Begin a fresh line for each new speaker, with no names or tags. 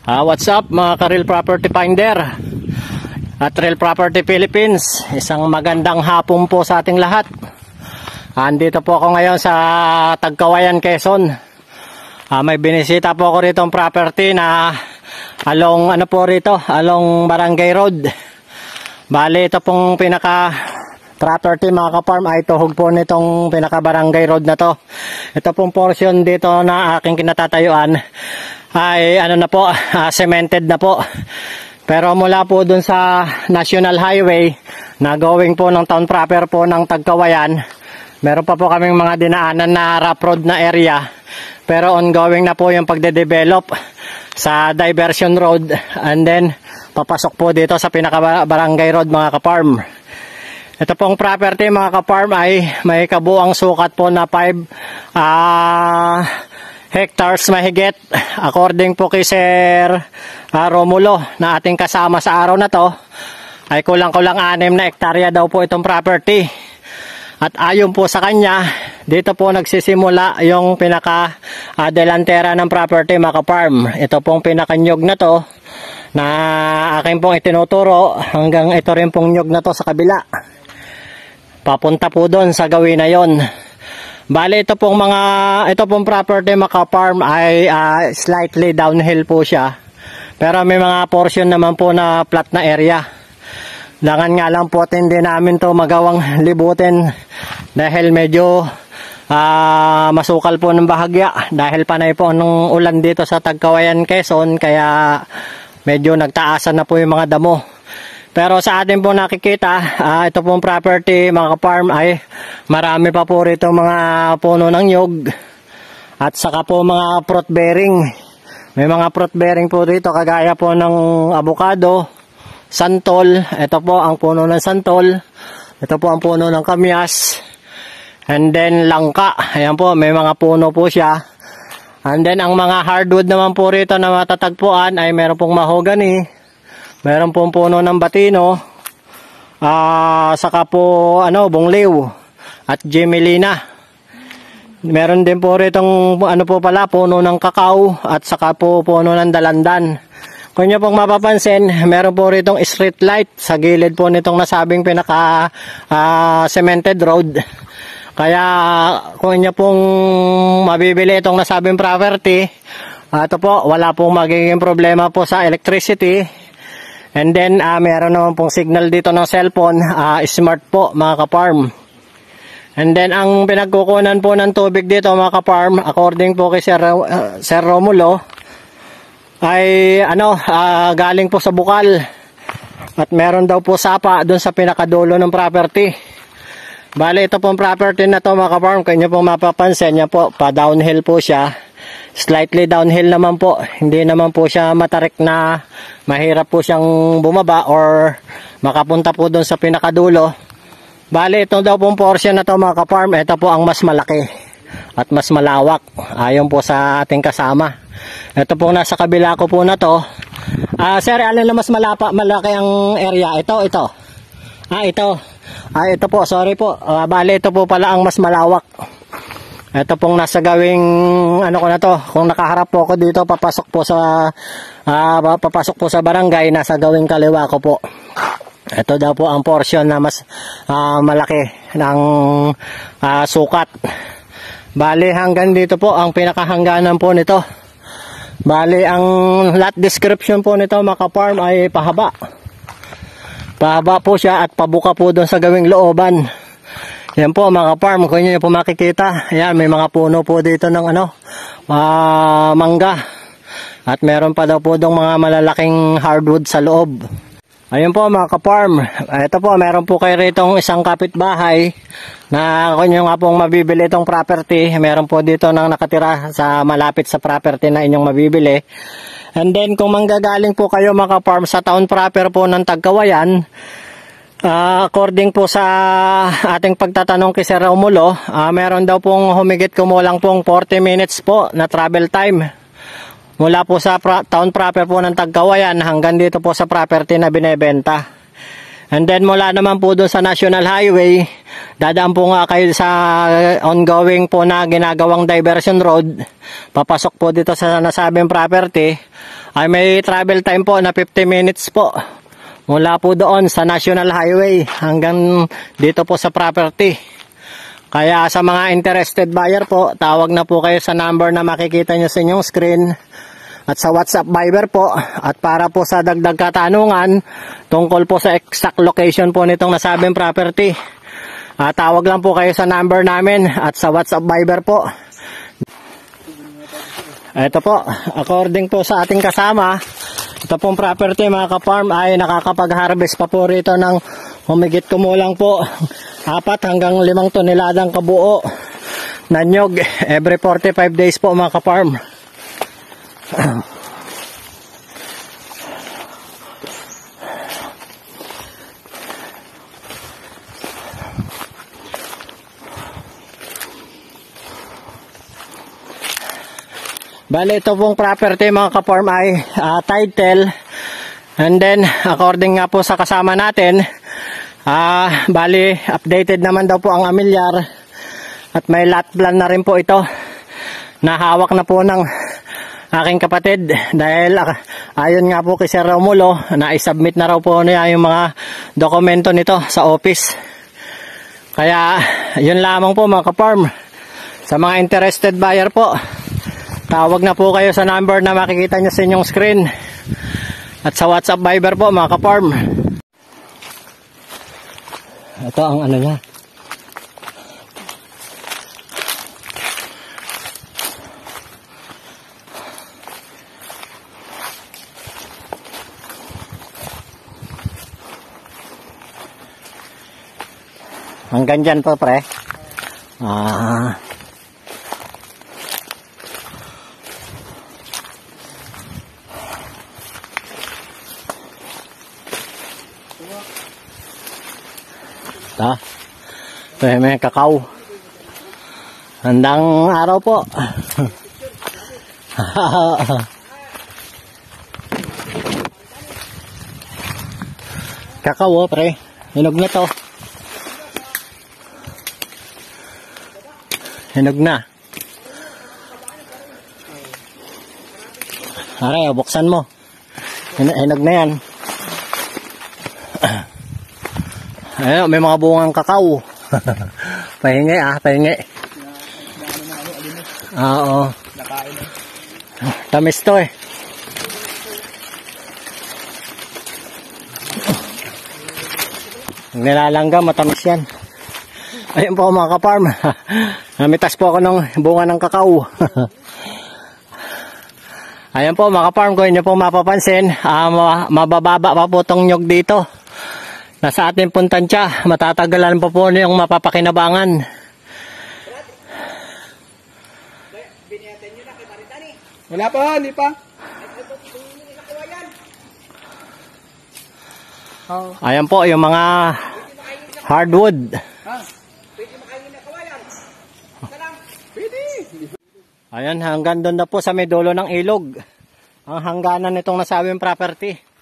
What's up mga ka-Real Property Finder at Real Property Philippines. Isang magandang hapon po sa ating lahat. Andito po ako ngayon sa Tagkawayan, Quezon. May binisita po ako rito ang property na along along Barangay Road. Bale, ito pong pinaka property mga ka-farm ay tuhog po nitong pinaka Barangay Road na to. Ito pong portion dito na aking kinatatayuan ay cemented na po. Pero mula po dun sa National Highway na going po ng town proper po ng Tagkawayan, meron pa po kaming mga dinaanan na rough road na area. Pero ongoing na po yung pagde-develop sa diversion road, and then papasok po dito sa pinaka Barangay Road mga ka-farm. Ito pong property mga ka-farm ay may kabuang sukat po na 5 hectares mahigit. According po kay Sir Romulo na ating kasama sa araw na to, ay kulang-kulang 6 na hektarya daw po itong property. At ayon po sa kanya, dito po nagsisimula yung pinaka delantera ng property mga ka-farm. Ito pong pinakanyog na to na akin pong itinuturo hanggang ito rin pong nyog na to sa kabila. Papunta po doon sa gawin na yon. Bale, ito pong property mga ka-farm ay slightly downhill po siya. Pero may mga portion naman po na flat na area. Dangan nga lang po hindi namin to magawang libutin dahil medyo masukal po ng bahagya. Dahil panay po ng ulan dito sa Tagkawayan, Quezon, kaya medyo nagtaasan na po yung mga damo. Pero sa atin po nakikita, ito pong property mga ka-farm ay marami pa po rito mga puno ng nyug at saka po mga fruit bearing. May mga fruit bearing po dito kagaya po ng avocado, santol. Ito po ang puno ng santol. Ito po ang puno ng kamyas. And then langka. Ayan po, may mga puno po siya. And then ang mga hardwood naman po rito na matatagpuan ay meron pong mahogany. Meron pong puno ng batino, saka po bungliw at gemelina. Meron din po ritong puno ng kakao at saka po puno ng dalandan. Kung nyo pong mapapansin, meron po ritong street light sa gilid po nitong nasabing pinaka cemented road. Kaya kung nyo pong mabibili itong nasabing property, ito po, wala pong magiging problema po sa electricity. And then, meron naman pong signal dito ng cellphone, smart po mga ka-farm. And then, ang pinagkukunan po ng tubig dito mga ka-farm, according po kay Sir Romulo, ay galing po sa bukal. At meron daw po sapa doon sa pinakadulo ng property. Bale, ito pong property na to mga ka-farm, kung nyo pong mapapansin, yan po, pa-downhill po siya. Slightly downhill naman po, hindi naman po siya matarik na mahirap po siyang bumaba or makapunta po doon sa pinakadulo. Bale, ito daw pong portion na to mga ka-farm, ito po ang mas malaki at mas malawak ayon po sa ating kasama. Ito po nasa kabila ko po na to. Sir, alin na mas malaki ang area? Ito. Ito po, sorry po. Bale, ito po pala ang mas malawak. Ito pong nasa gawing ko na to. Kung nakaharap po ako dito, papasok po sa barangay, nasa gawing kaliwa ko po. Ito daw po ang portion na mas malaki ng sukat. Bali, hanggang dito po ang pinakahangganan po nito. Bali, ang lot description po nito mga ka-farm ay pahaba. Pahaba po siya at pabuka po doon sa gawing looban. Yan po mga ka-farm, kung nyo po makikita, ayan, may mga puno po dito ng mangga. At meron pa daw po dong mga malalaking hardwood sa loob. Ayun po mga ka-farm, ito po, meron po kayo rito isang kapitbahay na kung nyo nga pong mabibili itong property, meron po dito nang nakatira sa malapit sa property na inyong mabibili. And then kung manggagaling po kayo mga ka-farm sa town proper po ng Tagkawayan, according po sa ating pagtatanong kay Sir Romulo, meron daw pong humigit kumulang pong 40 minutes po na travel time mula po sa town proper po ng Tagkawayan hanggang dito po sa property na binebenta. And then mula naman po doon sa National Highway, dadaan po nga kayo sa ongoing po na ginagawang diversion road. Papasok po dito sa nasabing property. Ay may travel time po na 50 minutes po. Mula po doon sa National Highway hanggang dito po sa property. Kaya sa mga interested buyer po, tawag na po kayo sa number na makikita nyo sa inyong screen. At sa WhatsApp Viber po, at para po sa dagdag katanungan tungkol po sa exact location po nitong nasabing property, tawag lang po kayo sa number namin at sa WhatsApp Viber po. Ito po, according po sa ating kasama, ito pong property mga ka-farm ay nakakapag-harvest pa po rito ng humigit kumulang po 4 hanggang 5 toneladang kabuo na nyog every 45 days po mga ka-farm. Bale, ito pong property mga ka-farm ay title, and then according nga po sa kasama natin, bale updated naman daw po ang amilyar at may lot plan na rin po ito na hawak na po ng aking kapatid dahil ayon nga po kay Sir Romulo na i-submit na raw po niya yung mga dokumento nito sa office. Kaya yun lamang po mga ka-farm, sa mga interested buyer po, tawag na po kayo sa number na makikita nyo sa inyong screen at sa WhatsApp Viber po mga ka-farm. Ito ang ano niya. Hanggang dyan po pre. Ito may kakao. Handang araw po. Kakao pre. Hinog na to. Hinog na. Aray, buksan mo. Hinog na yan. Ayun, may mga bungang kakao. Pahingi pahingi. Oo. Tamis to eh. Nilalangga, matamis yan. Ayun po mga ka-farm. Namitas po ako ng bunga ng kakao. Ayun po mga ka-farm, kung inyo po mapapansin, mabababa pa po itong nyog dito. Nasa ating puntansya, matatagalan pa po yung mapapakinabangan.
Wala pa, hindi pa.
Ayan po yung mga hardwood. Ayan, hanggang doon na po sa may dulo ng ilog ang hangganan nitong nasabing property.